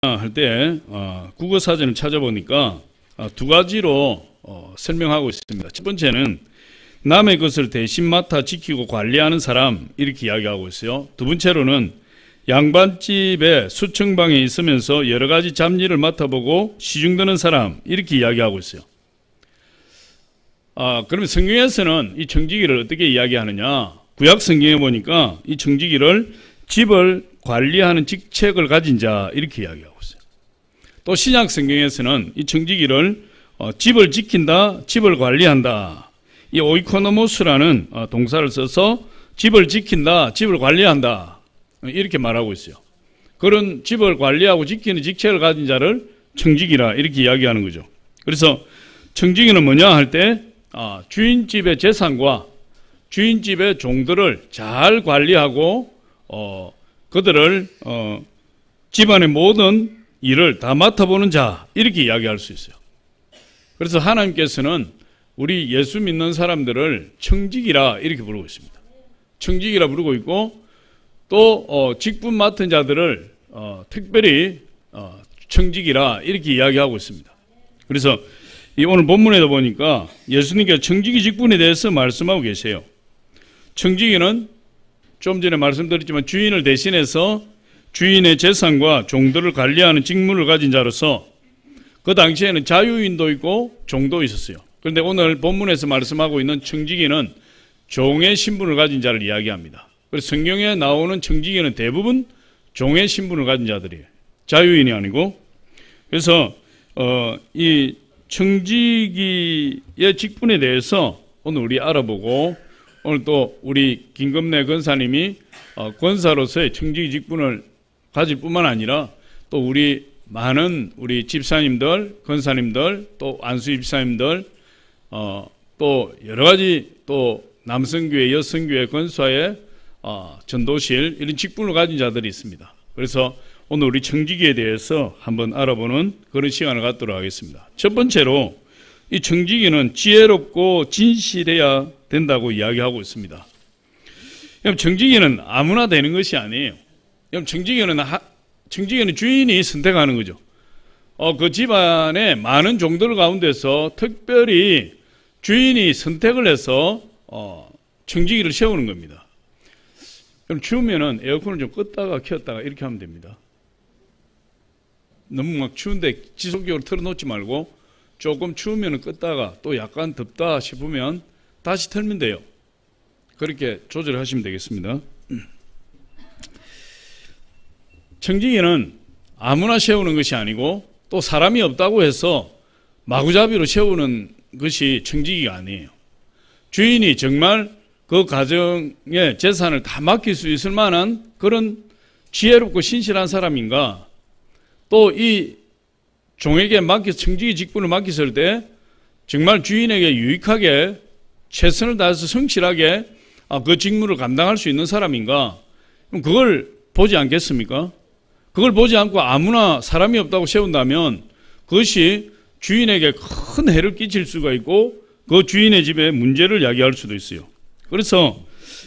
할 때 국어사전을 찾아보니까 두 가지로 설명하고 있습니다. 첫 번째는 남의 것을 대신 맡아 지키고 관리하는 사람, 이렇게 이야기하고 있어요. 두 번째로는 양반집에 수청방에 있으면서 여러 가지 잡일을 맡아보고 시중드는 사람, 이렇게 이야기하고 있어요. 그러면 성경에서는 이 청지기를 어떻게 이야기하느냐? 구약 성경에 보니까 이 청지기를 집을 관리하는 직책을 가진 자, 이렇게 이야기하고 있어요. 또 신약 성경에서는 이 청지기를 집을 지킨다, 집을 관리한다, 이 오이코노모스라는 동사를 써서 집을 지킨다, 집을 관리한다, 이렇게 말하고 있어요. 그런 집을 관리하고 지키는 직책을 가진 자를 청지기라, 이렇게 이야기하는 거죠. 그래서 청지기는 뭐냐 할 때 주인집의 재산과 주인집의 종들을 잘 관리하고 그들을 집안의 모든 일을 다 맡아보는 자, 이렇게 이야기할 수 있어요. 그래서 하나님께서는 우리 예수 믿는 사람들을 청지기라, 이렇게 부르고 있습니다. 청지기라 부르고 있고, 또 직분 맡은 자들을 특별히 청지기라, 이렇게 이야기하고 있습니다. 그래서 이 오늘 본문에도 보니까 예수님께서 청지기 직분에 대해서 말씀하고 계세요. 청지기는 좀 전에 말씀드렸지만 주인을 대신해서 주인의 재산과 종들을 관리하는 직무를 가진 자로서 그 당시에는 자유인도 있고 종도 있었어요. 그런데 오늘 본문에서 말씀하고 있는 청지기는 종의 신분을 가진 자를 이야기합니다. 그래서 성경에 나오는 청지기는 대부분 종의 신분을 가진 자들이에요. 자유인이 아니고. 그래서 이 청지기의 직분에 대해서 오늘 우리 알아보고, 오늘 또 우리 김금래 권사님이 권사로서의 청지기 직분을 가질 뿐만 아니라 또 우리 많은 우리 집사님들, 권사님들, 또 안수 집사님들, 또 여러 가지 또 남성교회, 여성교회 권사의 전도실, 이런 직분을 가진 자들이 있습니다. 그래서 오늘 우리 청지기에 대해서 한번 알아보는 그런 시간을 갖도록 하겠습니다. 첫 번째로 이 청지기는 지혜롭고 진실해야 된다고 이야기하고 있습니다. 청지기는 아무나 되는 것이 아니에요. 청지기는 주인이 선택하는 거죠. 그 집안의 많은 종들 가운데서 특별히 주인이 선택을 해서 청지기를 세우는 겁니다. 그럼 추우면은 에어컨을 좀 껐다가 켰다가 이렇게 하면 됩니다. 너무 막 추운데 지속적으로 틀어놓지 말고 조금 추우면 껐다가 또 약간 덥다 싶으면 다시 틀면 돼요. 그렇게 조절하시면 되겠습니다. 청지기는 아무나 세우는 것이 아니고 또 사람이 없다고 해서 마구잡이로 세우는 것이 청지기가 아니에요. 주인이 정말 그 가정의 재산을 다 맡길 수 있을 만한 그런 지혜롭고 신실한 사람인가, 또 이 종에게 청지기 직분을 맡겼을 때 정말 주인에게 유익하게 최선을 다해서 성실하게 그 직무를 감당할 수 있는 사람인가, 그걸 보지 않겠습니까? 그걸 보지 않고 아무나 사람이 없다고 세운다면 그것이 주인에게 큰 해를 끼칠 수가 있고 그 주인의 집에 문제를 야기할 수도 있어요. 그래서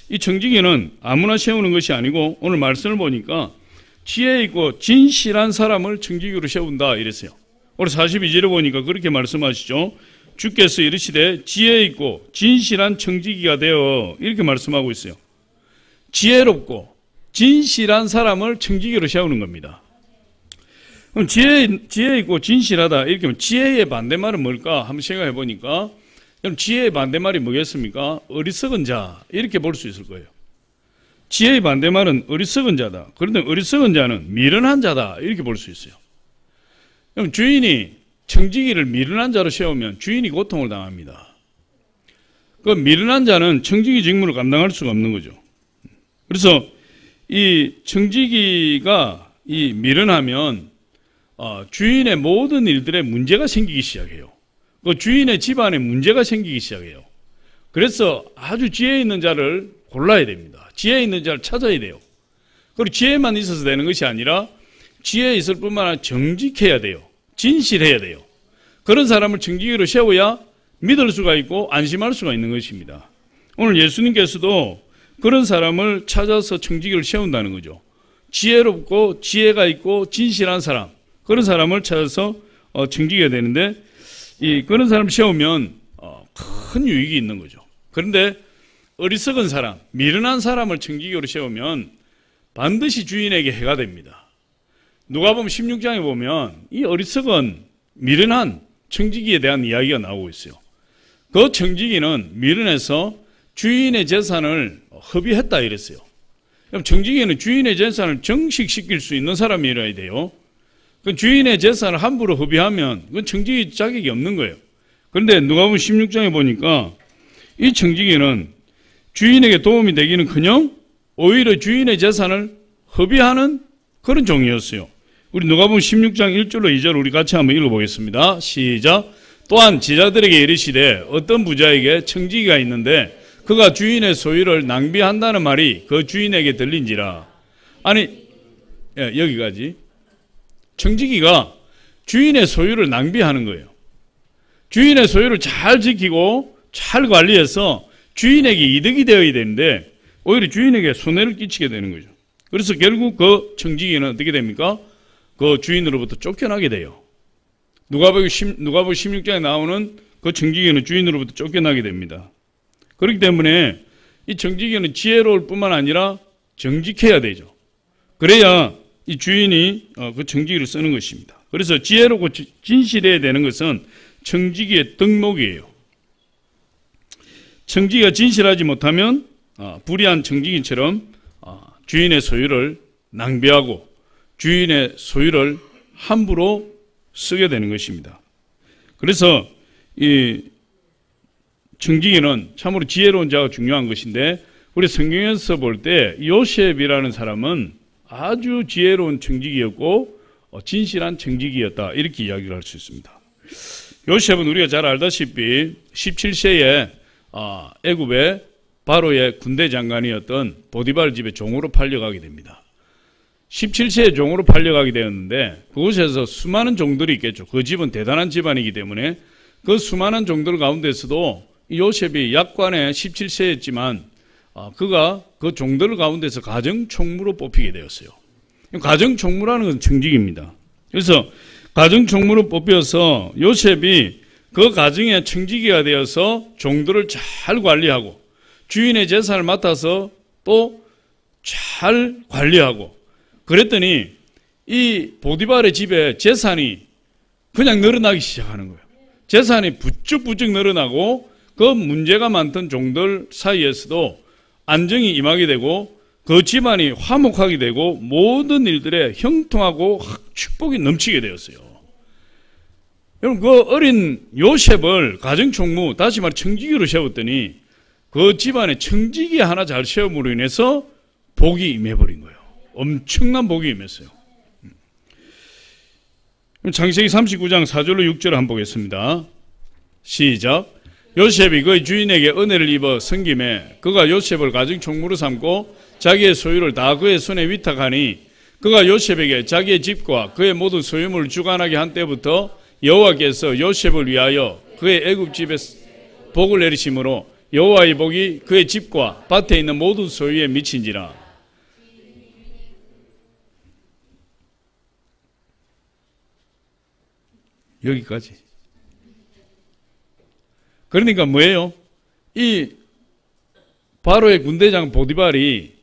이 청지기는 아무나 세우는 것이 아니고 오늘 말씀을 보니까 지혜 있고 진실한 사람을 청지기로 세운다, 이랬어요. 오늘 42절에 보니까 그렇게 말씀하시죠. 주께서 이르시되 지혜 있고 진실한 청지기가 되어, 이렇게 말씀하고 있어요. 지혜롭고 진실한 사람을 청지기로 세우는 겁니다. 그럼 지혜 있고 진실하다, 이렇게 하면 지혜의 반대말은 뭘까 한번 생각해 보니까, 그럼 지혜의 반대말이 뭐겠습니까? 어리석은 자, 이렇게 볼 수 있을 거예요. 지혜의 반대말은 어리석은 자다. 그런데 어리석은 자는 미련한 자다, 이렇게 볼 수 있어요. 그럼 주인이 청지기를 미련한 자로 세우면 주인이 고통을 당합니다. 그 미련한 자는 청지기 직무를 감당할 수가 없는 거죠. 그래서 이 청지기가 이 미련하면 주인의 모든 일들에 문제가 생기기 시작해요. 그 주인의 집안에 문제가 생기기 시작해요. 그래서 아주 지혜 있는 자를 골라야 됩니다. 지혜 있는 자를 찾아야 돼요. 그리고 지혜만 있어서 되는 것이 아니라 지혜 있을 뿐만 아니라 정직해야 돼요. 진실해야 돼요. 그런 사람을 청지기로 세워야 믿을 수가 있고 안심할 수가 있는 것입니다. 오늘 예수님께서도 그런 사람을 찾아서 청지기를 세운다는 거죠. 지혜롭고 지혜가 있고 진실한 사람, 그런 사람을 찾아서 청지기가 되는데, 그런 사람 세우면 큰 유익이 있는 거죠. 그런데 어리석은 사람, 미련한 사람을 청지기로 세우면 반드시 주인에게 해가 됩니다. 누가복음 16장에 보면 이 어리석은 미련한 청지기에 대한 이야기가 나오고 있어요. 그 청지기는 미련해서 주인의 재산을 허비했다 이랬어요. 그럼 청지기는 주인의 재산을 정식시킬 수 있는 사람이어야 돼요. 그 주인의 재산을 함부로 허비하면 그건 청지기 자격이 없는 거예요. 그런데 누가복음 16장에 보니까 이 청지기는 주인에게 도움이 되기는커녕 오히려 주인의 재산을 허비하는 그런 종이었어요. 우리 누가복음 16장 1절로 2절 우리 같이 한번 읽어보겠습니다. 시작. 또한 제자들에게 이르시되 어떤 부자에게 청지기가 있는데 그가 주인의 소유를 낭비한다는 말이 그 주인에게 들린지라. 아니, 여기까지. 청지기가 주인의 소유를 낭비하는 거예요. 주인의 소유를 잘 지키고 잘 관리해서 주인에게 이득이 되어야 되는데 오히려 주인에게 손해를 끼치게 되는 거죠. 그래서 결국 그 청지기는 어떻게 됩니까? 그 주인으로부터 쫓겨나게 돼요. 누가복음 16장에 나오는 그 청지기는 주인으로부터 쫓겨나게 됩니다. 그렇기 때문에 이 청지기는 지혜로울 뿐만 아니라 정직해야 되죠. 그래야 이 주인이 그 청지기를 쓰는 것입니다. 그래서 지혜롭고 진실해야 되는 것은 청지기의 덕목이에요. 청지기가 진실하지 못하면 불의한 청지기처럼 주인의 소유를 낭비하고 주인의 소유를 함부로 쓰게 되는 것입니다. 그래서 이 청지기는 참으로 지혜로운 자가 중요한 것인데 우리 성경에서 볼 때 요셉이라는 사람은 아주 지혜로운 청지기였고 진실한 청지기였다 이렇게 이야기를 할 수 있습니다. 요셉은 우리가 잘 알다시피 17세에 애굽의 바로의 군대 장관이었던 보디발 집의 종으로 팔려가게 됩니다. 17세에 종으로 팔려가게 되었는데 그곳에서 수많은 종들이 있겠죠. 그 집은 대단한 집안이기 때문에 그 수많은 종들 가운데서도 요셉이 약관에 17세였지만 그가 그 종들 가운데서 가정총무로 뽑히게 되었어요. 가정총무라는 것은 청지기입니다. 그래서 가정총무로 뽑혀서 요셉이 그 가정의 청지기가 되어서 종들을 잘 관리하고 주인의 재산을 맡아서 또 잘 관리하고 그랬더니 이 보디발의 집에 재산이 그냥 늘어나기 시작하는 거예요. 재산이 부쩍부쩍 늘어나고 그 문제가 많던 종들 사이에서도 안정이 임하게 되고 그 집안이 화목하게 되고 모든 일들에 형통하고 축복이 넘치게 되었어요. 여러분 그 어린 요셉을 가정총무 다시 말해 청지기로 세웠더니 그 집안에 청지기 하나 잘 세움으로 인해서 복이 임해버린 거예요. 엄청난 복이 임했어요. 창세기 39장 4절로 6절을 한번 보겠습니다. 시작. 요셉이 그의 주인에게 은혜를 입어 섬김에 그가 요셉을 가정총무로 삼고 자기의 소유를 다 그의 손에 위탁하니 그가 요셉에게 자기의 집과 그의 모든 소유물을 주관하게 한 때부터 여호와께서 요셉을 위하여 그의 애굽 집에 복을 내리심으로 여호와의 복이 그의 집과 밭에 있는 모든 소유에 미친지라. 여기까지. 그러니까 뭐예요? 이 바로의 군대장 보디발이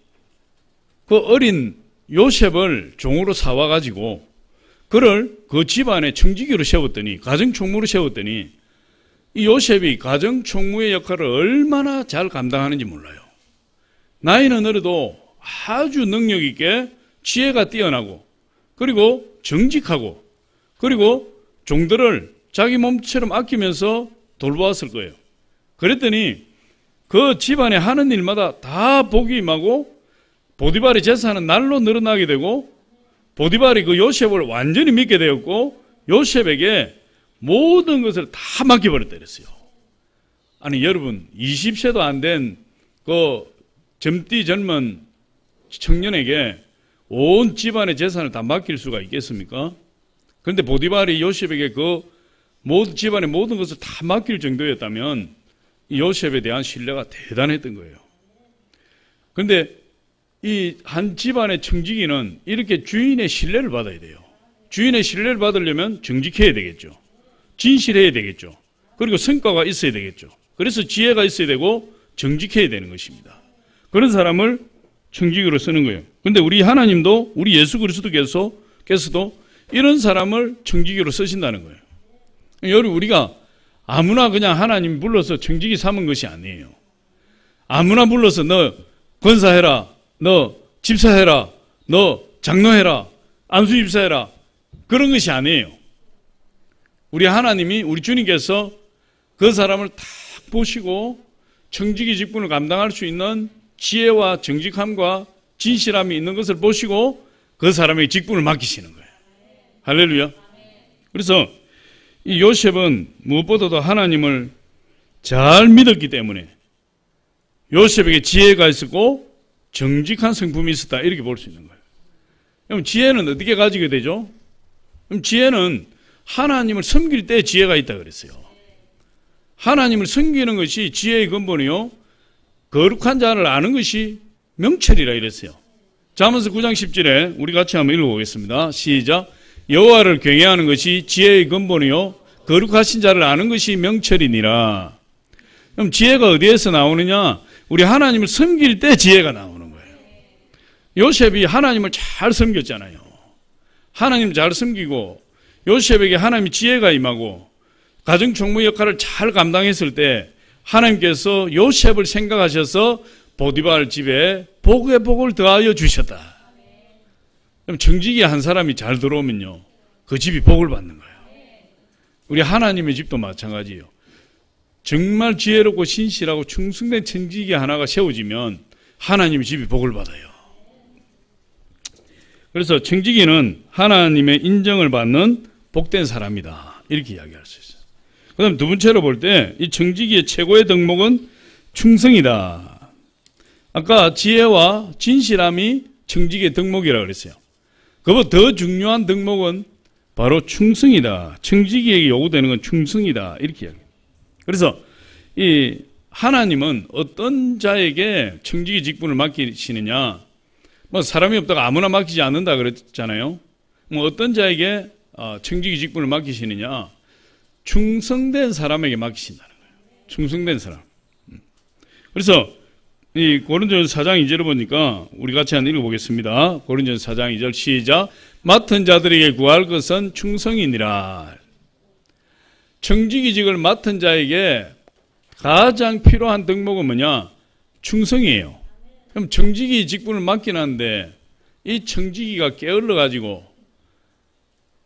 그 어린 요셉을 종으로 사와가지고 그를 그 집안의 청지기로 세웠더니 가정총무로 세웠더니 이 요셉이 가정총무의 역할을 얼마나 잘 감당하는지 몰라요. 나이는 어려도 아주 능력 있게 지혜가 뛰어나고 그리고 정직하고 그리고 종들을 자기 몸처럼 아끼면서 돌보았을 거예요. 그랬더니 그 집안에 하는 일마다 다 복이 임하고 보디발의 재산은 날로 늘어나게 되고 보디발이 그 요셉을 완전히 믿게 되었고 요셉에게 모든 것을 다 맡겨버렸다 그랬어요. 아니 여러분 20세도 안 된 그 젊디 젊은 청년에게 온 집안의 재산을 다 맡길 수가 있겠습니까? 그런데 보디발이 요셉에게 그 모든 집안의 모든 것을 다 맡길 정도였다면 요셉에 대한 신뢰가 대단했던 거예요. 그런데 이 한 집안의 청지기는 이렇게 주인의 신뢰를 받아야 돼요. 주인의 신뢰를 받으려면 정직해야 되겠죠. 진실해야 되겠죠. 그리고 성과가 있어야 되겠죠. 그래서 지혜가 있어야 되고 정직해야 되는 것입니다. 그런 사람을 청지기로 쓰는 거예요. 근데 우리 하나님도 우리 예수 그리스도께서도 이런 사람을 청지기로 쓰신다는 거예요. 여러분, 우리가 아무나 그냥 하나님 불러서 청지기 삼은 것이 아니에요. 아무나 불러서 너 권사해라, 너 집사해라, 너 장로해라, 안수집사해라, 그런 것이 아니에요. 우리 하나님이, 우리 주님께서 그 사람을 딱 보시고 청지기 직분을 감당할 수 있는 지혜와 정직함과 진실함이 있는 것을 보시고 그 사람에게 직분을 맡기시는 거예요. 할렐루야. 그래서 이 요셉은 무엇보다도 하나님을 잘 믿었기 때문에 요셉에게 지혜가 있었고 정직한 성품이 있었다, 이렇게 볼 수 있는 거예요. 그럼 지혜는 어떻게 가지게 되죠? 그럼 지혜는 하나님을 섬길 때 지혜가 있다 그랬어요. 하나님을 섬기는 것이 지혜의 근본이요, 거룩한 자를 아는 것이 명철이라 이랬어요. 잠언서 9장 10절에 우리 같이 한번 읽어보겠습니다. 시작. 여호와를 경외하는 것이 지혜의 근본이요, 거룩하신 자를 아는 것이 명철이니라. 그럼 지혜가 어디에서 나오느냐? 우리 하나님을 섬길 때 지혜가 나오는 거예요. 요셉이 하나님을 잘 섬겼잖아요. 하나님 잘 섬기고 요셉에게 하나님의 지혜가 임하고 가정 총무 역할을 잘 감당했을 때 하나님께서 요셉을 생각하셔서 보디발 집에 복에 복을 더하여 주셨다. 그럼 정직이 한 사람이 잘 들어오면요, 그 집이 복을 받는 거예요. 우리 하나님의 집도 마찬가지예요. 정말 지혜롭고 신실하고 충성된 청지기 하나가 세워지면 하나님의 집이 복을 받아요. 그래서 청지기는 하나님의 인정을 받는 복된 사람이다, 이렇게 이야기할 수 있어요. 그 다음 두 번째로 볼 때 이 청지기의 최고의 덕목은 충성이다. 아까 지혜와 진실함이 청지기의 덕목이라고 그랬어요. 그보다 더 중요한 덕목은 바로 충성이다. 청지기에게 요구되는 건 충성이다, 이렇게 이야기해요. 그래서 이 하나님은 어떤 자에게 청지기 직분을 맡기시느냐, 뭐 사람이 없다가 아무나 맡기지 않는다 그랬잖아요. 뭐 어떤 자에게 청지기 직분을 맡기시느냐, 충성된 사람에게 맡기신다는 거예요. 충성된 사람. 그래서 이 고린도전서 4장 2절을 보니까 우리 같이 한번 읽어보겠습니다. 고린도전서 4장 2절 시작. 맡은 자들에게 구할 것은 충성이니라. 청지기직을 맡은 자에게 가장 필요한 덕목은 뭐냐? 충성이에요. 그럼 청지기 직분을 맡긴 하는데 이 청지기가 게을러 가지고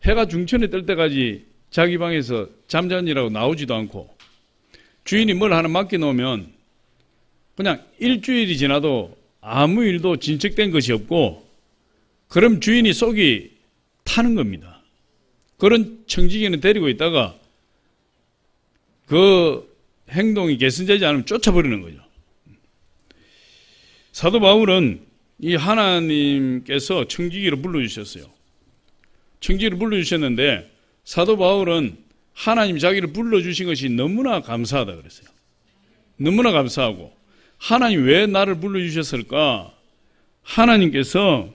해가 중천에 뜰 때까지 자기 방에서 잠자느라고 나오지도 않고 주인이 뭘 하나 맡겨놓으면 그냥 일주일이 지나도 아무 일도 진척된 것이 없고, 그럼 주인이 속이 타는 겁니다. 그런 청지기는 데리고 있다가 그 행동이 개선되지 않으면 쫓아버리는 거죠. 사도 바울은 이 하나님께서 청지기로 불러주셨어요. 청지기로 불러주셨는데 사도 바울은 하나님이 자기를 불러주신 것이 너무나 감사하다 그랬어요. 너무나 감사하고, 하나님 왜 나를 불러주셨을까? 하나님께서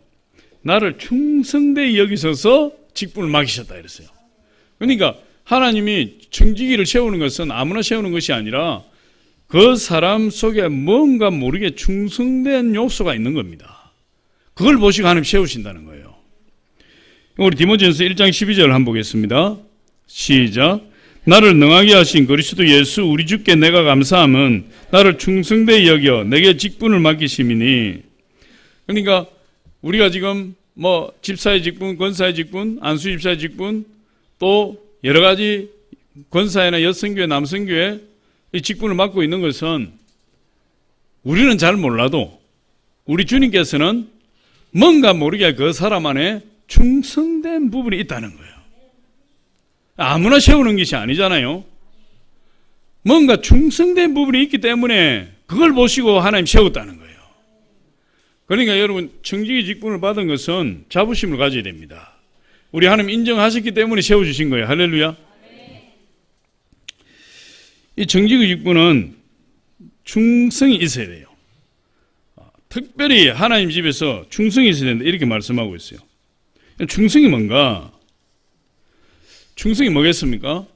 나를 충성되이 여기셔서 직분을 맡기셨다 이랬어요. 그러니까 하나님이 청지기를 세우는 것은 아무나 세우는 것이 아니라 그 사람 속에 뭔가 모르게 충성된 요소가 있는 겁니다. 그걸 보시고 하나님 세우신다는 거예요. 우리 디모데전서 1장 12절 한번 보겠습니다. 시작. 나를 능하게 하신 그리스도 예수 우리 주께 내가 감사함은 나를 충성되이 여겨 내게 직분을 맡기심이니. 그러니까 우리가 지금 뭐 집사의 직분, 권사의 직분, 안수집사의 직분, 또 여러 가지 권사회나 여성교회, 남성교회 이 직분을 맡고 있는 것은 우리는 잘 몰라도 우리 주님께서는 뭔가 모르게 그 사람 안에 충성된 부분이 있다는 거예요. 아무나 세우는 것이 아니잖아요. 뭔가 충성된 부분이 있기 때문에 그걸 보시고 하나님 세웠다는 거예요. 그러니까 여러분, 청지기 직분을 받은 것은 자부심을 가져야 됩니다. 우리 하나님 인정하셨기 때문에 세워주신 거예요. 할렐루야. 이 청지기 직분은 충성이 있어야 돼요. 특별히 하나님 집에서 충성이 있어야 된다, 이렇게 말씀하고 있어요. 충성이 뭔가? 충성이 뭐겠습니까?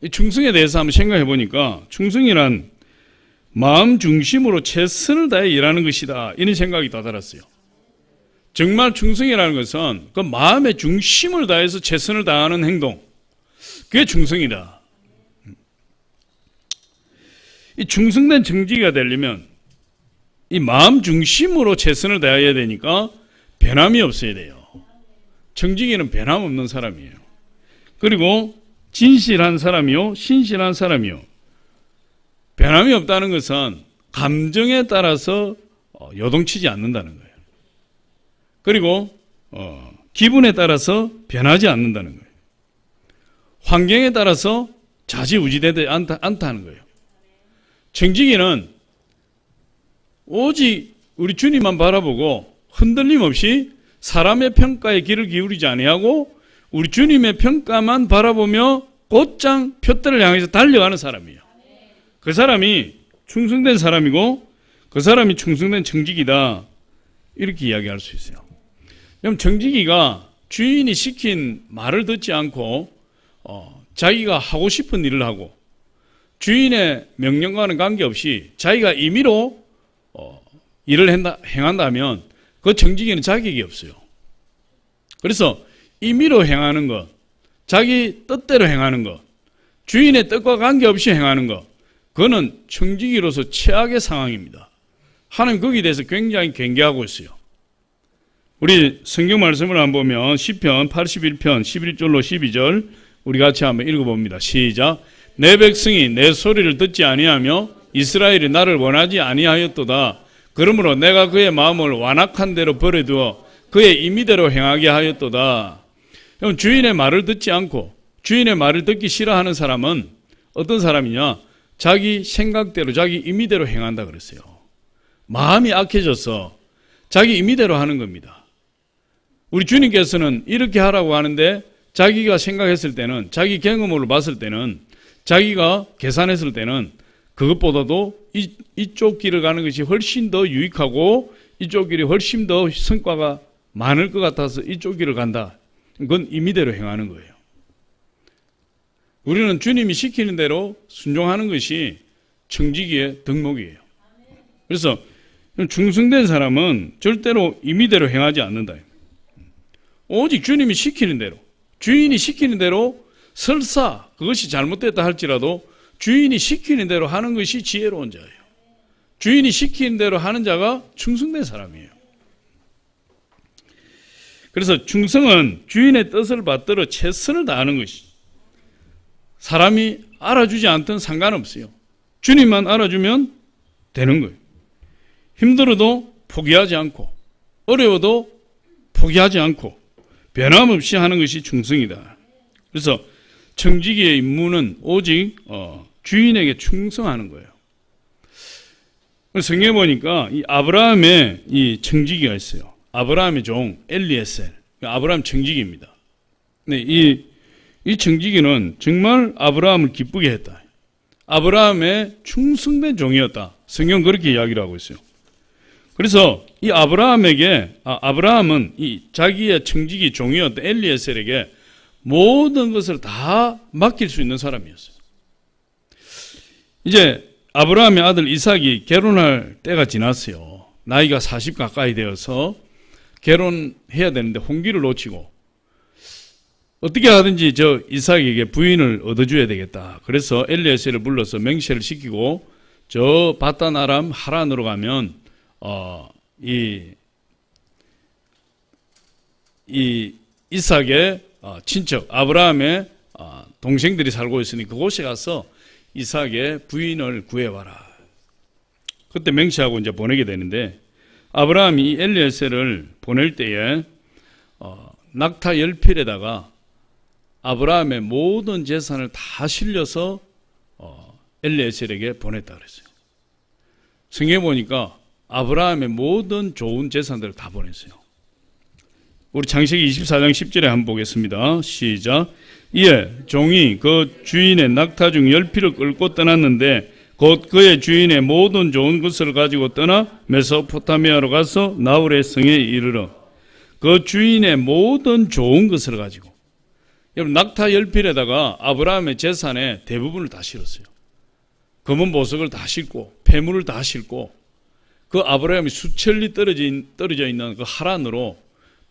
이 충성에 대해서 한번 생각해 보니까 충성이란 마음 중심으로 최선을 다해 일하는 것이다, 이런 생각이 다 들었어요. 정말 충성이라는 것은 그 마음의 중심을 다해서 최선을 다하는 행동, 그게 충성이다. 이 충성된 정직이가 되려면 이 마음 중심으로 최선을 다해야 되니까 변함이 없어야 돼요. 정직이는 변함 없는 사람이에요. 그리고 진실한 사람이요, 신실한 사람이요. 변함이 없다는 것은 감정에 따라서 요동치지 않는다는 거예요. 그리고 기분에 따라서 변하지 않는다는 거예요. 환경에 따라서 좌지우지되지 않다는 거예요. 정직이는 오직 우리 주님만 바라보고 흔들림 없이 사람의 평가에 귀를 기울이지 아니하고 우리 주님의 평가만 바라보며 곧장 표대를 향해서 달려가는 사람이에요. 그 사람이 충성된 사람이고 그 사람이 충성된 정직이다, 이렇게 이야기할 수 있어요. 그럼 정직이가 주인이 시킨 말을 듣지 않고 자기가 하고 싶은 일을 하고 주인의 명령과는 관계없이 자기가 임의로 일을 행한다면 그 정직에는 자격이 없어요. 그래서 임의로 행하는 것, 자기 뜻대로 행하는 것, 주인의 뜻과 관계없이 행하는 것, 그거는 정직이로서 최악의 상황입니다. 하나님 거기에 대해서 굉장히 경계하고 있어요. 우리 성경 말씀을 한번 보면 시편 81편 11절로 12절 우리 같이 한번 읽어봅니다. 시작. 내 백성이 내 소리를 듣지 아니하며 이스라엘이 나를 원하지 아니하였도다. 그러므로 내가 그의 마음을 완악한 대로 버려두어 그의 임의대로 행하게 하였도다. 그럼 주인의 말을 듣지 않고 주인의 말을 듣기 싫어하는 사람은 어떤 사람이냐? 자기 생각대로 자기 임의대로 행한다 그랬어요. 마음이 악해져서 자기 임의대로 하는 겁니다. 우리 주님께서는 이렇게 하라고 하는데 자기가 생각했을 때는, 자기 경험으로 봤을 때는, 자기가 계산했을 때는 그것보다도 이쪽 길을 가는 것이 훨씬 더 유익하고 이쪽 길이 훨씬 더 성과가 많을 것 같아서 이쪽 길을 간다. 그건 임의대로 행하는 거예요. 우리는 주님이 시키는 대로 순종하는 것이 정직의 덕목이에요. 그래서 충성된 사람은 절대로 임의대로 행하지 않는다. 오직 주님이 시키는 대로, 주인이 시키는 대로, 설사 그것이 잘못됐다 할지라도 주인이 시키는 대로 하는 것이 지혜로운 자예요. 주인이 시키는 대로 하는 자가 충성된 사람이에요. 그래서 충성은 주인의 뜻을 받들어 최선을 다하는 것이, 사람이 알아주지 않든 상관없어요. 주님만 알아주면 되는 거예요. 힘들어도 포기하지 않고 어려워도 포기하지 않고 변함없이 하는 것이 충성이다. 그래서 정직의 임무는 오직 주인에게 충성하는 거예요. 성경에 보니까 이 아브라함의 이 정직이가 있어요. 아브라함의 종 엘리에셀, 아브라함 정직입니다. 네, 이 정직이는 정말 아브라함을 기쁘게 했다. 아브라함의 충성된 종이었다. 성경 그렇게 이야기를 하고 있어요. 그래서 이 아브라함은 이 자기의 정직이 종이었던 엘리에셀에게 모든 것을 다 맡길 수 있는 사람이었어요. 이제 아브라함의 아들 이삭이 결혼할 때가 지났어요. 나이가 40 가까이 되어서 결혼해야 되는데 홍기를 놓치고 어떻게 하든지 저 이삭에게 부인을 얻어줘야 되겠다. 그래서 엘리에셀을 불러서 맹세를 시키고 저 바단 아람 하란으로 가면 이 이삭의 친척 아브라함의 동생들이 살고 있으니 그곳에 가서 이삭의 부인을 구해와라. 그때 맹세하고 이제 보내게 되는데 아브라함이 이 엘리에셀을 보낼 때에 낙타 10필에다가 아브라함의 모든 재산을 다 실려서 엘리에셀에게 보냈다 그랬어요. 성경에 보니까 아브라함의 모든 좋은 재산들을 다 보냈어요. 우리 창세기 24장 10절에 한번 보겠습니다. 시작. 이에 종이 그 주인의 낙타 중 10필을 끌고 떠났는데 곧 그의 주인의 모든 좋은 것을 가지고 떠나 메소포타미아로 가서 나홀의 성에 이르러 그 주인의 모든 좋은 것을 가지고 여러분 낙타 열필에다가 아브라함의 재산의 대부분을 다 실었어요. 검은 보석을 다 싣고 폐물을 다 싣고 그 아브라함이 수천리 떨어져 있는 그 하란으로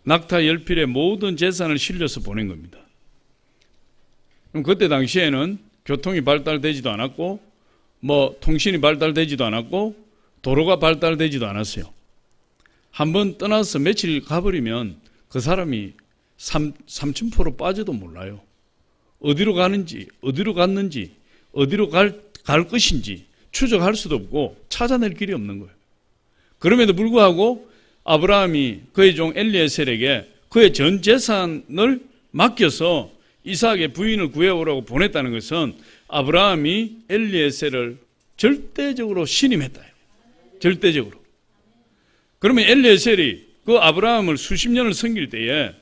낙타 열필의 모든 재산을 실려서 보낸 겁니다. 그럼 그때 당시에는 교통이 발달되지도 않았고 뭐 통신이 발달되지도 않았고 도로가 발달되지도 않았어요. 한번 떠나서 며칠 가버리면 그 사람이 삼천포로 빠져도 몰라요. 어디로 가는지, 어디로 갔는지, 어디로 갈 것인지 추적할 수도 없고 찾아낼 길이 없는 거예요. 그럼에도 불구하고 아브라함이 그의 종 엘리에셀에게 그의 전 재산을 맡겨서 이삭의 부인을 구해오라고 보냈다는 것은 아브라함이 엘리에셀을 절대적으로 신임했다. 절대적으로. 그러면 엘리에셀이 그 아브라함을 수십 년을 섬길 때에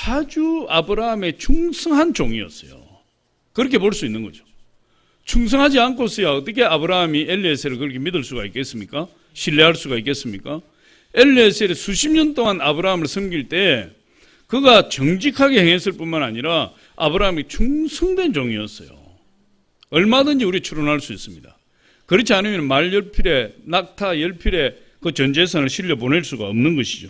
아주 아브라함의 충성한 종이었어요. 그렇게 볼 수 있는 거죠. 충성하지 않고서야 어떻게 아브라함이 엘리에셀을 그렇게 믿을 수가 있겠습니까? 신뢰할 수가 있겠습니까? 엘리에셀이 수십 년 동안 아브라함을 섬길 때 그가 정직하게 행했을 뿐만 아니라 아브라함이 충성된 종이었어요. 얼마든지 우리 추론할 수 있습니다. 그렇지 않으면 말 열필에 낙타 열필에 그 전재산을 실려 보낼 수가 없는 것이죠.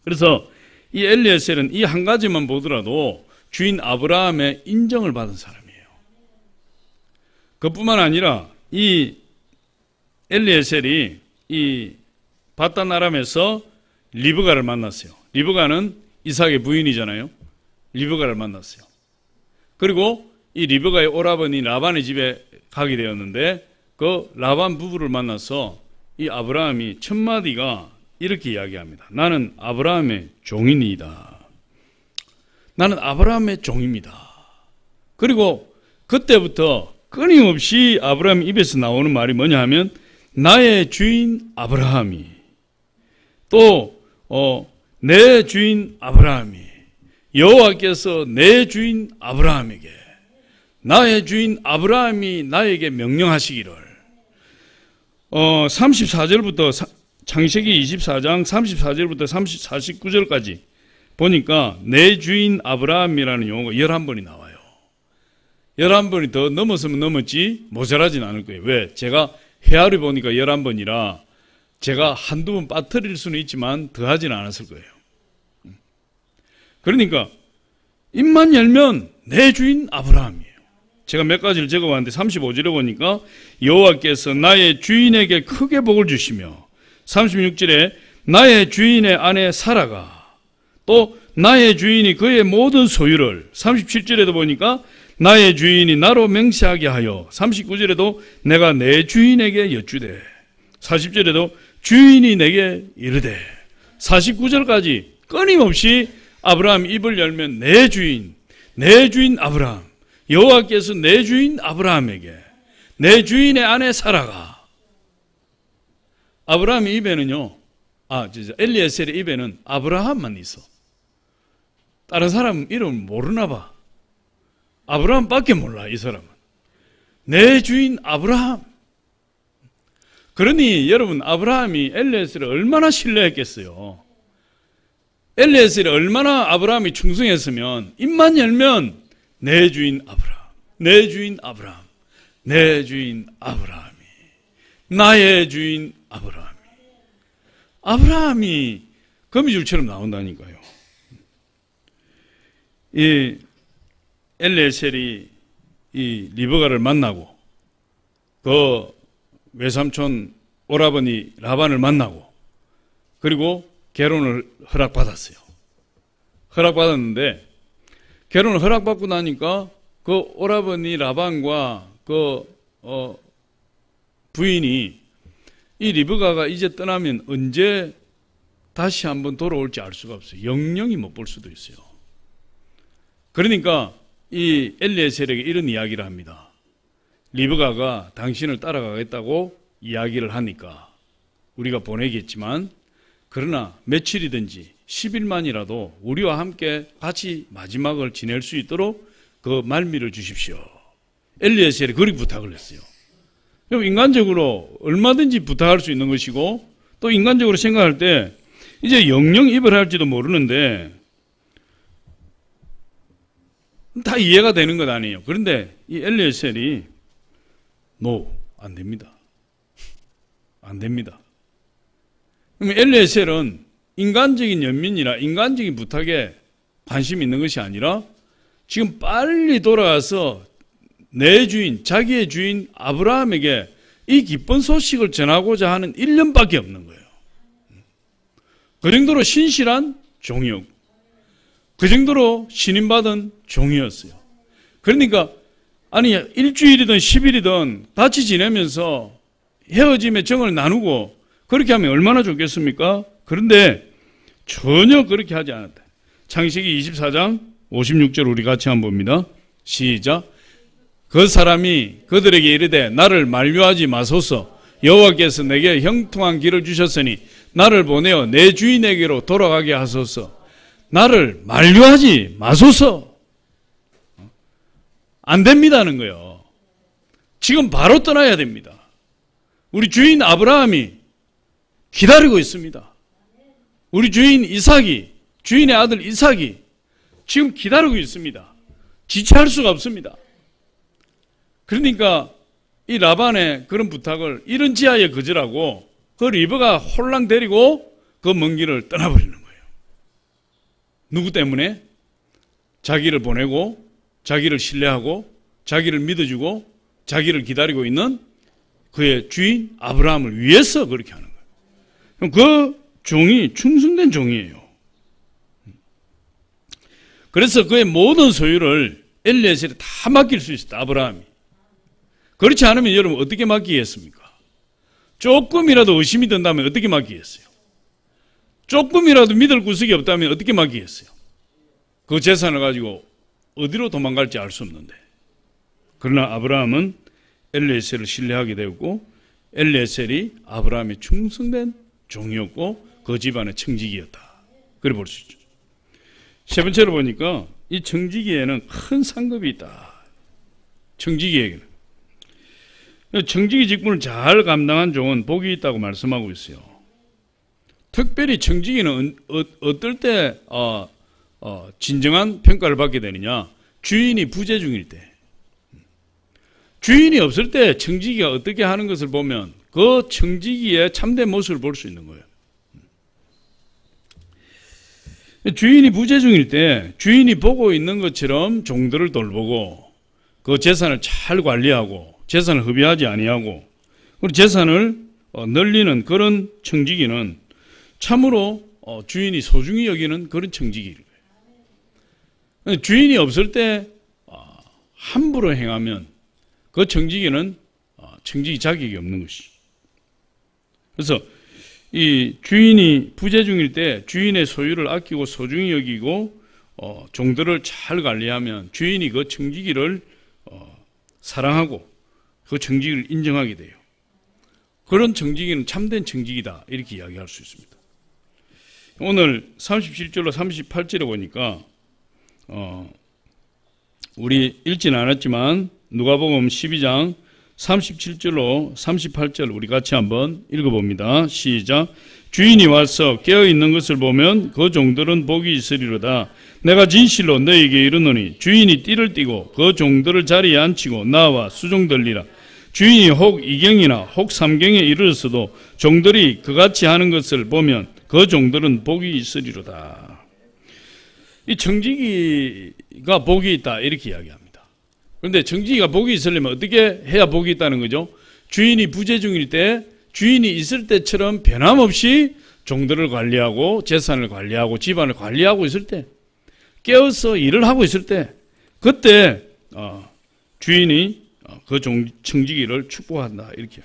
그래서 이 엘리에셀은 이 한 가지만 보더라도 주인 아브라함의 인정을 받은 사람이에요. 그뿐만 아니라 이 엘리에셀이 이 바단 아람에서 리브가를 만났어요. 리브가는 이삭의 부인이잖아요. 리브가를 만났어요. 그리고 이 리브가의 오라버니 라반의 집에 가게 되었는데 그 라반 부부를 만나서 이 아브라함이 첫 마디가 이렇게 이야기합니다. 나는 아브라함의 종이니이다. 나는 아브라함의 종입니다. 그리고 그때부터 끊임없이 아브라함 입에서 나오는 말이 뭐냐 하면 나의 주인 아브라함이 또 내 주인 아브라함이 여호와께서 내 주인 아브라함에게 나의 주인 아브라함이 나에게 명령하시기를 34절부터 창세기 24장 34절부터 49절까지 보니까 내 주인 아브라함이라는 용어가 11번이 나와요. 11번이 더 넘었으면 넘었지 모자라진 않을 거예요. 왜? 제가 헤아려 보니까 11번이라 제가 한두 번 빠뜨릴 수는 있지만 더하진 않았을 거예요. 그러니까 입만 열면 내 주인 아브라함이에요. 제가 몇 가지를 적어봤는데 35절에 보니까 여호와께서 나의 주인에게 크게 복을 주시며 36절에 나의 주인의 아내 사라가 또 나의 주인이 그의 모든 소유를 37절에도 보니까 나의 주인이 나로 맹세하게 하여 39절에도 내가 내 주인에게 여쭈되 40절에도 주인이 내게 이르되 49절까지 끊임없이 아브라함 입을 열면 내 주인 아브라함 여호와께서 내 주인 아브라함에게 내 주인의 아내 사라가 아브라함의 입에는요 엘리에셀의 입에는 아브라함만 있어. 다른 사람 이름 모르나 봐. 아브라함밖에 몰라. 이 사람은 내 주인 아브라함. 그러니 여러분 아브라함이 엘리에셀을 얼마나 신뢰했겠어요. 엘리에셀이 얼마나 아브라함이 충성했으면 입만 열면 내 주인 아브라함, 내 주인 아브라함, 내 주인 아브라함이 나의 주인 아브라함이 거미줄처럼 나온다니까요. 이 엘리에셀이 이 리브가를 만나고 그 외삼촌 오라버니 라반을 만나고 그리고 결혼을 허락받았어요. 허락받았는데 결혼을 허락받고 나니까 그 오라버니 라반과 그 부인이 이 리브가가 이제 떠나면 언제 다시 한번 돌아올지 알 수가 없어요. 영영이 못 볼 수도 있어요. 그러니까 이 엘리에셀에게 이런 이야기를 합니다. 리브가가 당신을 따라가겠다고 이야기를 하니까 우리가 보내겠지만 그러나 며칠이든지 10일만이라도 우리와 함께 같이 마지막을 지낼 수 있도록 그 말미를 주십시오. 엘리에셀이 그렇게 부탁을 했어요. 그럼 인간적으로 얼마든지 부탁할 수 있는 것이고 또 인간적으로 생각할 때 이제 영영 입을 할지도 모르는데 다 이해가 되는 것 아니에요. 그런데 이 엘리에셀이 안 됩니다. 안 됩니다. 그럼 엘리에셀은 인간적인 연민이나 인간적인 부탁에 관심이 있는 것이 아니라 지금 빨리 돌아가서 내 주인, 자기의 주인 아브라함에게 이 기쁜 소식을 전하고자 하는 일념밖에 없는 거예요. 그 정도로 신실한 종이었고, 그 정도로 신임받은 종이었어요. 그러니까 아니 일주일이든 10일이든 같이 지내면서 헤어짐의 정을 나누고 그렇게 하면 얼마나 좋겠습니까? 그런데 전혀 그렇게 하지 않았다. 창세기 24장 56절 우리 같이 한번 봅니다. 시작. 그 사람이 그들에게 이르되 나를 만류하지 마소서. 여호와께서 내게 형통한 길을 주셨으니 나를 보내어 내 주인에게로 돌아가게 하소서. 나를 만류하지 마소서. 안 됩니다는 거예요. 지금 바로 떠나야 됩니다. 우리 주인 아브라함이 기다리고 있습니다. 우리 주인 이삭이, 주인의 아들 이삭이 지금 기다리고 있습니다. 지체할 수가 없습니다. 그러니까 이 라반의 그런 부탁을 이런 지하에 거절하고 그 리브가 홀랑 데리고 그 먼 길을 떠나버리는 거예요. 누구 때문에? 자기를 보내고 자기를 신뢰하고 자기를 믿어주고 자기를 기다리고 있는 그의 주인 아브라함을 위해서 그렇게 하는 거예요. 그 종이 충성된 종이에요. 그래서 그의 모든 소유를 엘리에셀에 다 맡길 수 있었다, 아브라함이. 그렇지 않으면 여러분 어떻게 맡기겠습니까? 조금이라도 의심이 든다면 어떻게 맡기겠어요? 조금이라도 믿을 구석이 없다면 어떻게 맡기겠어요? 그 재산을 가지고 어디로 도망갈지 알 수 없는데. 그러나 아브라함은 엘리에셀을 신뢰하게 되었고 엘리에셀이 아브라함의 충성된 종이었고 그 집안의 청지기였다. 그래 볼 수 있죠. 세 번째로 보니까 이 청지기에는 큰 상급이 있다. 청지기에게는. 청지기 직분을 잘 감당한 종은 복이 있다고 말씀하고 있어요. 특별히 청지기는 어떨 때 진정한 평가를 받게 되느냐? 주인이 부재 중일 때. 주인이 없을 때 청지기가 어떻게 하는 것을 보면 그 청지기의 참된 모습을 볼 수 있는 거예요. 주인이 부재 중일 때 주인이 보고 있는 것처럼 종들을 돌보고 그 재산을 잘 관리하고 재산을 흡입하지 아니하고 그리고 재산을 늘리는 그런 청지기는 참으로 주인이 소중히 여기는 그런 청지기일 거예요. 주인이 없을 때 함부로 행하면 그 청지기는 청지기 자격이 없는 것이죠. 그래서 이 주인이 부재 중일 때 주인의 소유를 아끼고 소중히 여기고 종들을 잘 관리하면 주인이 그 청지기를 사랑하고 그 청지기를 인정하게 돼요. 그런 청지기는 참된 청지기다 이렇게 이야기할 수 있습니다. 오늘 37절로 38절에 보니까 우리 읽지는 않았지만 누가복음 12장 37절로 38절 우리 같이 한번 읽어봅니다. 시작. 주인이 와서 깨어있는 것을 보면 그 종들은 복이 있으리로다. 내가 진실로 너희에게 이르노니 주인이 띠를 띠고 그 종들을 자리에 앉히고 나와 수종들리라. 주인이 혹 2경이나 혹 3경에 이르렀어도 종들이 그같이 하는 것을 보면 그 종들은 복이 있으리로다. 이 청지기가 복이 있다 이렇게 이야기합니다. 그런데 청지기가 복이 있으려면 어떻게 해야 복이 있다는 거죠? 주인이 부재 중일 때 주인이 있을 때처럼 변함없이 종들을 관리하고 재산을 관리하고 집안을 관리하고 있을 때 깨어서 일을 하고 있을 때 그때 주인이 그 청지기를 축복한다 이렇게.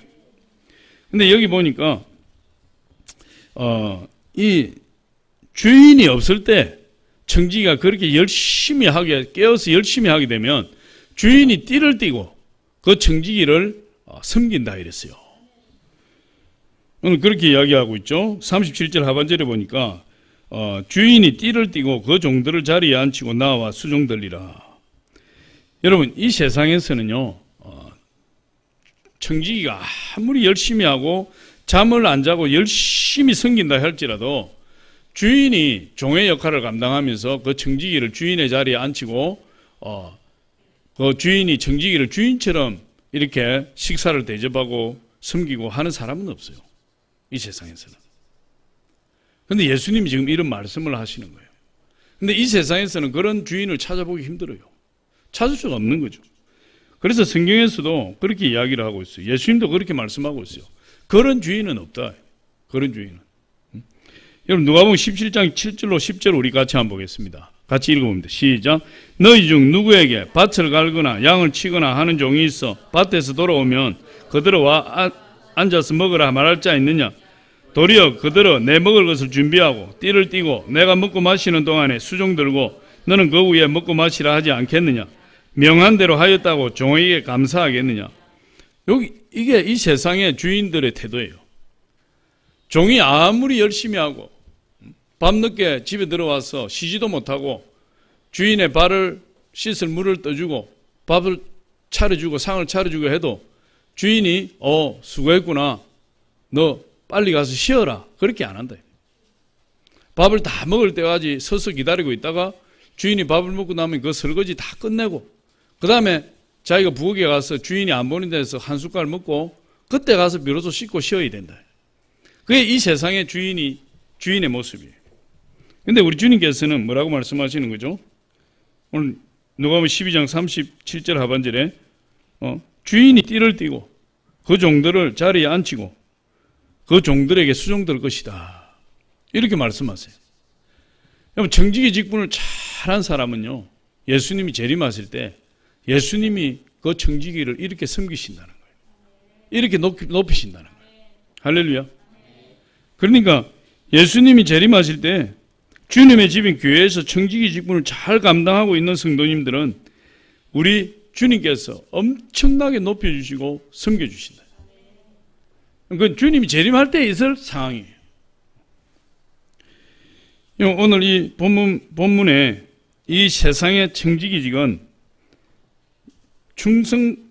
근데 여기 보니까 이 주인이 없을 때 청지기가 그렇게 열심히 하게 깨어서 열심히 하게 되면 주인이 띠를 띠고 그 청지기를 섬긴다 이랬어요. 오늘 그렇게 이야기하고 있죠. 37절 하반절에 보니까 주인이 띠를 띠고 그 종들을 자리에 앉히고 나와 수종들리라. 여러분 이 세상에서는요 청지기가 아무리 열심히 하고 잠을 안 자고 열심히 섬긴다 할지라도 주인이 종의 역할을 감당하면서 그 청지기를 주인의 자리에 앉히고 그 주인이 청지기를 주인처럼 이렇게 식사를 대접하고 섬기고 하는 사람은 없어요. 이 세상에서는. 근데 예수님이 지금 이런 말씀을 하시는 거예요. 근데 이 세상에서는 그런 주인을 찾아보기 힘들어요. 찾을 수가 없는 거죠. 그래서 성경에서도 그렇게 이야기를 하고 있어요. 예수님도 그렇게 말씀하고 있어요. 그런 주인은 없다. 그런 주인은. 여러분 누가복음 17장 7절로 10절 우리 같이 한번 보겠습니다. 같이 읽어봅니다. 시작. 너희 중 누구에게 밭을 갈거나 양을 치거나 하는 종이 있어 밭에서 돌아오면 그대로 와 앉아서 먹으라 말할 자 있느냐? 도리어 그대로 내 먹을 것을 준비하고 띠를 띠고 내가 먹고 마시는 동안에 수종 들고 너는 그 위에 먹고 마시라 하지 않겠느냐? 명한 대로 하였다고 종에게 감사하겠느냐? 이게 이 세상의 주인들의 태도예요. 종이 아무리 열심히 하고 밤늦게 집에 들어와서 쉬지도 못하고 주인의 발을 씻을 물을 떠주고 밥을 차려주고 상을 차려주고 해도 주인이 수고했구나. 너 빨리 가서 쉬어라. 그렇게 안 한다. 밥을 다 먹을 때까지 서서 기다리고 있다가 주인이 밥을 먹고 나면 그 설거지 다 끝내고 그 다음에 자기가 부엌에 가서 주인이 안 보는 데서 한 숟갈 먹고 그때 가서 비로소 씻고 쉬어야 된다. 그게 이 세상의 주인의 모습이에요. 근데 우리 주님께서는 뭐라고 말씀하시는 거죠? 오늘 누가복음 12장 37절 하반절에 주인이 띠를 띠고 그 종들을 자리에 앉히고 그 종들에게 수종될 것이다. 이렇게 말씀하세요. 여러분 청지기 직분을 잘한 사람은요. 예수님이 재림하실 때 예수님이 그 청지기를 이렇게 섬기신다는 거예요. 이렇게 높이신다는 거예요. 할렐루야. 그러니까 예수님이 재림하실 때 주님의 집인 교회에서 청지기 직분을 잘 감당하고 있는 성도님들은 우리 주님께서 엄청나게 높여주시고 섬겨주신다. 그 주님이 재림할 때 있을 상황이에요. 오늘 이 본문에 이 세상의 청지기직은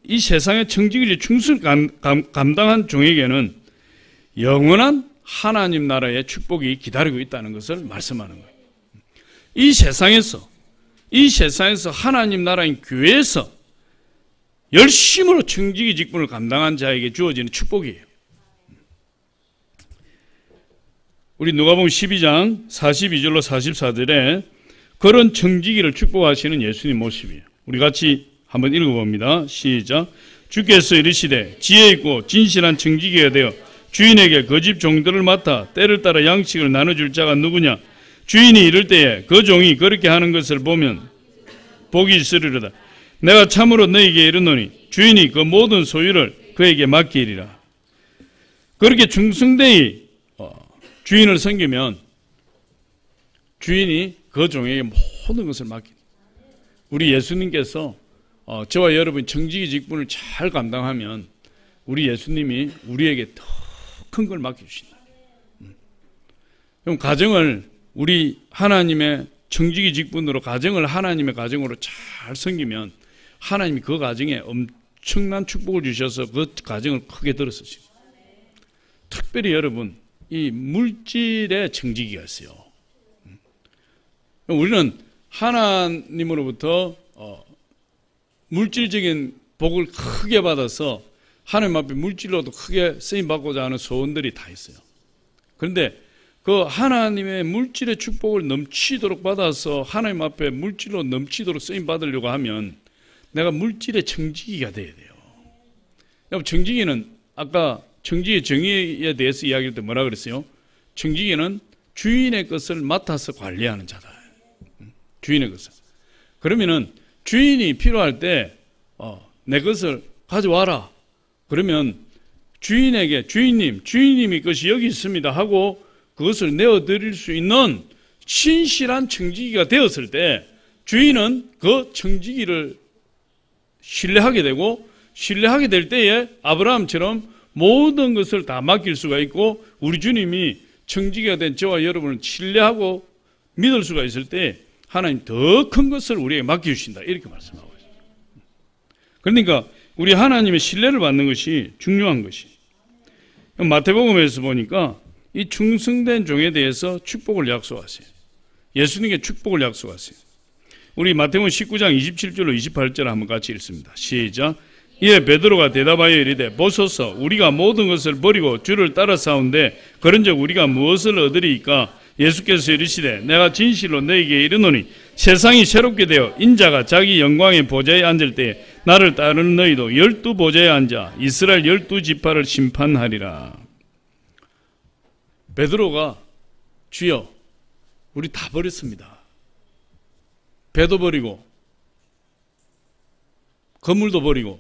이 세상의 청지기를 충성 감당한 종에게는 영원한 하나님 나라의 축복이 기다리고 있다는 것을 말씀하는 거예요. 이 세상에서 하나님 나라인 교회에서 열심으로 청지기 직분을 감당한 자에게 주어지는 축복이에요. 우리 누가복음 12장 42절로 44절에 그런 청지기를 축복하시는 예수님 모습이에요. 우리 같이 한번 읽어봅니다. 시작. 주께서 이르시되 지혜 있고 진실한 청지기가 되어 주인에게 그 집 종들을 맡아 때를 따라 양식을 나눠줄 자가 누구냐? 주인이 이를 때에 그 종이 그렇게 하는 것을 보면 복이 있으리로다. 내가 참으로 너희에게 이르노니 주인이 그 모든 소유를 그에게 맡기리라. 그렇게 충성되이 주인을 섬기면 주인이 그 종에게 모든 것을 맡깁니다. 우리 예수님께서 저와 여러분 청지기 직분을 잘 감당하면 우리 예수님이 우리에게 더 큰 걸 맡겨주신다. 그럼 가정을 우리 하나님의 청지기 직분으로 가정을 하나님의 가정으로 잘 섬기면 하나님이 그 가정에 엄청난 축복을 주셔서 그 가정을 크게 들어쓰십니다. 특별히 여러분 이 물질의 청지기가 있어요. 우리는 하나님으로부터 물질적인 복을 크게 받아서 하나님 앞에 물질로도 크게 쓰임받고자 하는 소원들이 다 있어요. 그런데 그 하나님의 물질의 축복을 넘치도록 받아서 하나님 앞에 물질로 넘치도록 쓰임받으려고 하면 내가 물질의 청지기가 돼야 돼요. 여러분 청지기는 아까 청지기의 정의에 대해서 이야기할 때 뭐라 그랬어요? 청지기는 주인의 것을 맡아서 관리하는 자다. 주인의 것을. 그러면은 주인이 필요할 때 내 것을 가져와라. 그러면 주인에게 주인님이 것이 여기 있습니다 하고 그것을 내어드릴 수 있는 신실한 청지기가 되었을 때 주인은 그 청지기를 신뢰하게 되고 신뢰하게 될 때에 아브라함처럼 모든 것을 다 맡길 수가 있고 우리 주님이 청지기가 된 저와 여러분을 신뢰하고 믿을 수가 있을 때 하나님 더 큰 것을 우리에게 맡겨주신다. 이렇게 말씀하고 있습니다. 그러니까 우리 하나님의 신뢰를 받는 것이 중요한 것이. 마태복음에서 보니까 이 충성된 종에 대해서 축복을 약속하세요. 예수님께 축복을 약속하세요. 우리 마태복음 19장 27절로 28절 한번 같이 읽습니다. 시작. 이에 베드로가 대답하여 이르되 보소서 우리가 모든 것을 버리고 주를 따라 싸운데 그런즉 우리가 무엇을 얻으리이까? 예수께서 이르시되 내가 진실로 너에게 이르노니 세상이 새롭게 되어 인자가 자기 영광의 보좌에 앉을 때에 나를 따르는 너희도 12보좌에 앉아 이스라엘 12지파를 심판하리라. 베드로가 주여 우리 다 버렸습니다. 배도 버리고 건물도 버리고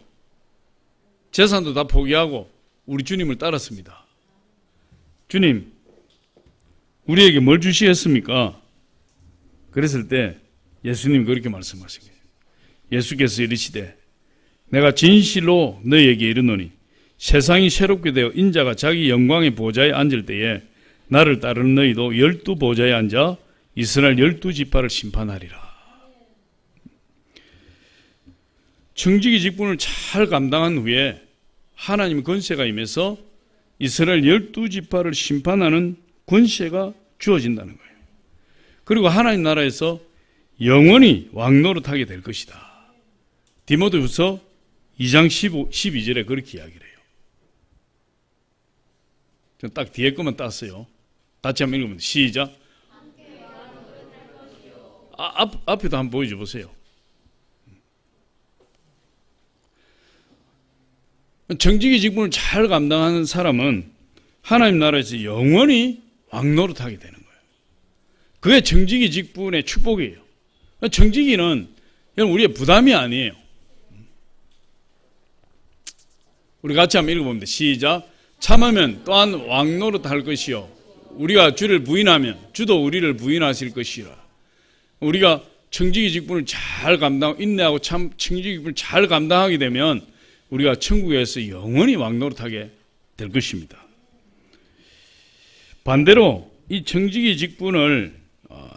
재산도 다 포기하고 우리 주님을 따랐습니다. 주님 우리에게 뭘 주시겠습니까? 그랬을 때 예수님 그렇게 말씀하신 거예요. 예수께서 이르시되 내가 진실로 너희에게 이르노니 세상이 새롭게 되어 인자가 자기 영광의 보좌에 앉을 때에 나를 따르는 너희도 12보좌에 앉아 이스라엘 12지파를 심판하리라. 청지기 직분을 잘 감당한 후에 하나님의 권세가 임해서 이스라엘 12지파를 심판하는 권세가 주어진다는 거예요. 그리고 하나님 나라에서 영원히 왕노릇하게 될 것이다. 디모데후서 2장 12절에 그렇게 이야기를 해요. 딱 뒤에 것만 땄어요. 같이 한번 읽으면 시작. 앞에도 한번 보여줘 보세요. 정직의 직분을 잘 감당하는 사람은 하나님 나라에서 영원히 왕노릇하게 되는 거예요. 그게 정직의 직분의 축복이에요. 정직이는 우리의 부담이 아니에요. 우리 같이 한번 읽어봅니다. 시작. 참으면 또한 왕노릇할 것이요 우리가 주를 부인하면 주도 우리를 부인하실 것이라. 우리가 정직의 직분을 잘 감당, 인내하고 참 정직의 직분을 잘 감당하게 되면 우리가 천국에서 영원히 왕노릇하게 될 것입니다. 반대로 이 정직의 직분을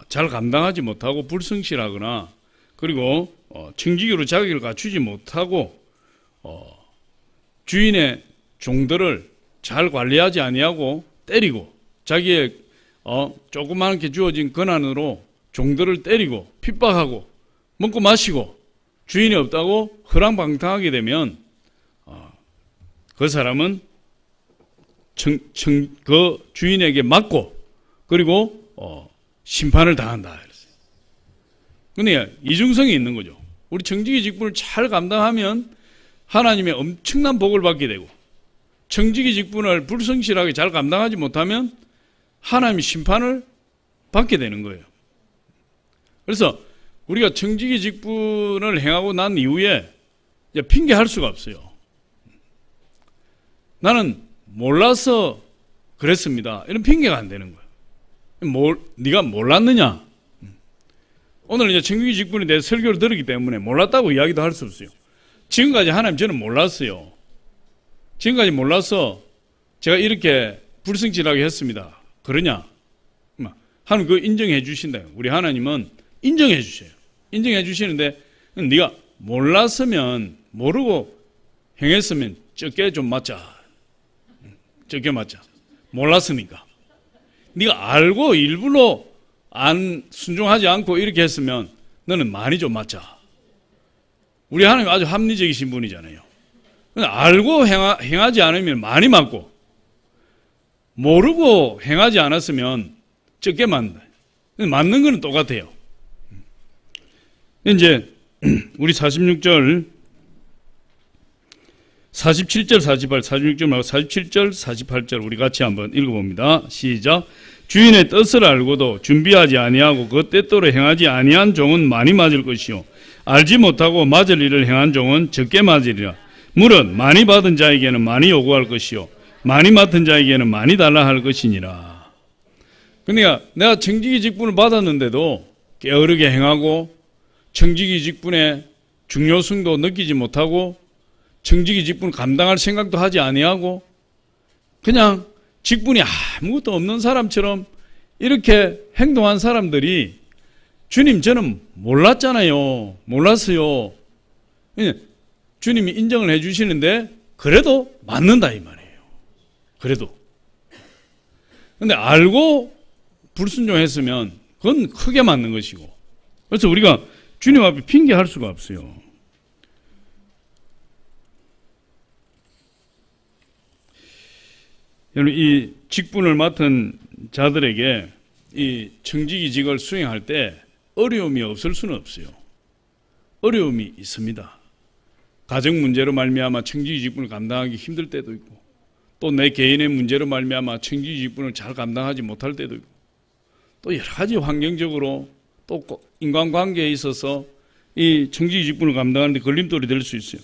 잘 감당하지 못하고 불성실하거나 그리고 정직으로 자격을 갖추지 못하고 주인의 종들을 잘 관리하지 아니하고 때리고 자기의 조그맣게 주어진 권한으로 종들을 때리고 핍박하고 먹고 마시고 주인이 없다고 허랑방탕하게 되면 그 사람은 그 주인에게 맞고 그리고 심판을 당한다. 그런데 이중성이 있는 거죠. 우리 정직의 직분을 잘 감당하면 하나님의 엄청난 복을 받게 되고 정직의 직분을 불성실하게 잘 감당하지 못하면 하나님의 심판을 받게 되는 거예요. 그래서 우리가 정직의 직분을 행하고 난 이후에 이제 핑계할 수가 없어요. 나는 몰라서 그랬습니다. 이런 핑계가 안 되는 거예요. 네가 몰랐느냐? 오늘 이제 정직의 직분에 대해 설교를 들었기 때문에 몰랐다고 이야기도 할 수 없어요. 지금까지 하나님 저는 몰랐어요. 지금까지 몰라서 제가 이렇게 불성실하게 했습니다. 그러냐? 하나님 그거 인정해 주신다. 우리 하나님은 인정해 주셔요. 인정해 주시는데 네가 몰랐으면 모르고 행했으면 적게 좀 맞자. 적게 맞자. 몰랐으니까. 네가 알고 일부러 안 순종하지 않고 이렇게 했으면 너는 많이 좀 맞자. 우리 하나님 아주 합리적이신 분이잖아요. 알고 행하지 않으면 많이 맞고 모르고 행하지 않았으면 적게 맞는다. 맞는 거는 똑같아요. 이제 우리 47절 48, 46절 말고 47절 48절 우리 같이 한번 읽어봅니다. 시작. 주인의 뜻을 알고도 준비하지 아니하고 그 때대로 행하지 아니한 종은 많이 맞을 것이요 알지 못하고 맞을 일을 행한 종은 적게 맞으리라. 무릇 많이 받은 자에게는 많이 요구할 것이요 많이 맡은 자에게는 많이 달라 할 것이니라. 그러니까 내가 정직의 직분을 받았는데도 게으르게 행하고 정직의 직분의 중요성도 느끼지 못하고 정직의 직분을 감당할 생각도 하지 아니하고 그냥 직분이 아무것도 없는 사람처럼 이렇게 행동한 사람들이 주님 저는 몰랐잖아요. 몰랐어요. 주님이 인정을 해 주시는데 그래도 맞는다 이 말이에요. 그래도. 근데 알고 불순종했으면 그건 크게 맞는 것이고. 그래서 우리가 주님 앞에 핑계할 수가 없어요. 여러분, 이 직분을 맡은 자들에게 이 청지기직을 수행할 때 어려움이 없을 수는 없어요. 어려움이 있습니다. 가정 문제로 말미암아 청지기 직분을 감당하기 힘들 때도 있고, 또 내 개인의 문제로 말미암아 청지기 직분을 잘 감당하지 못할 때도 있고, 또 여러 가지 환경적으로 또 인간관계에 있어서 이 청지기 직분을 감당하는 데 걸림돌이 될 수 있어요.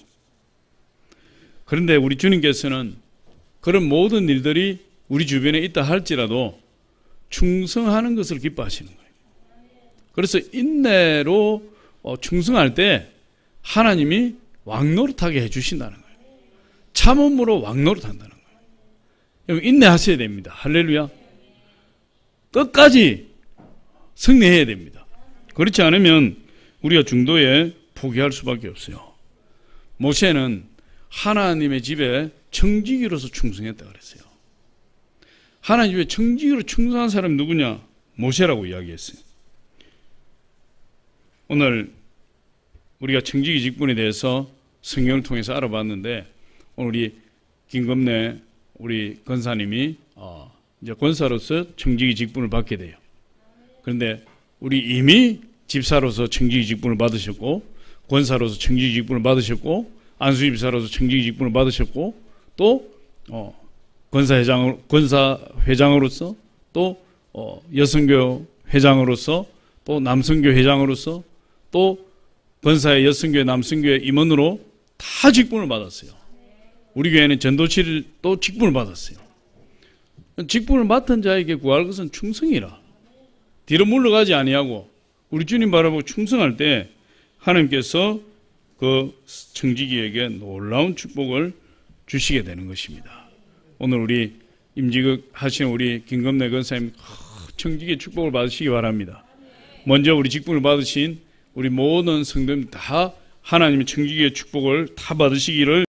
그런데 우리 주님께서는 그런 모든 일들이 우리 주변에 있다 할지라도 충성하는 것을 기뻐하시는 거예요. 그래서 인내로 충성할 때 하나님이 왕노릇하게 해주신다는 거예요. 참음으로 왕노릇한다는 거예요. 인내하셔야 됩니다. 할렐루야. 끝까지 승리해야 됩니다. 그렇지 않으면 우리가 중도에 포기할 수밖에 없어요. 모세는 하나님의 집에 청지기로서 충성했다 그랬어요. 하나님 집에 청지기로 충성한 사람이 누구냐? 모세라고 이야기했어요. 오늘 우리가 청지기 직분에 대해서 성경을 통해서 알아봤는데, 오늘 우리 김금래 우리 권사님이 이제 권사로서 청지기 직분을 받게 돼요. 그런데 우리 이미 집사로서 청지기 직분을 받으셨고, 권사로서 청지기 직분을 받으셨고, 안수집사로서 청지기 직분을 받으셨고, 또 권사회장으로서, 또 여성교 회장으로서, 또 남성교 회장으로서, 또 권사의 여성교회 남성교회 임원으로 다 직분을 받았어요. 우리 교회는 전도실을 또 직분을 받았어요. 직분을 맡은 자에게 구할 것은 충성이라. 뒤로 물러가지 아니하고 우리 주님 바라보고 충성할 때 하나님께서 그 청지기에게 놀라운 축복을 주시게 되는 것입니다. 오늘 우리 임직을 하시는 우리 김금래 권사님 청지기의 축복을 받으시기 바랍니다. 먼저 우리 직분을 받으신 우리 모든 성도님 다 하나님의 청지기의 축복을 다 받으시기를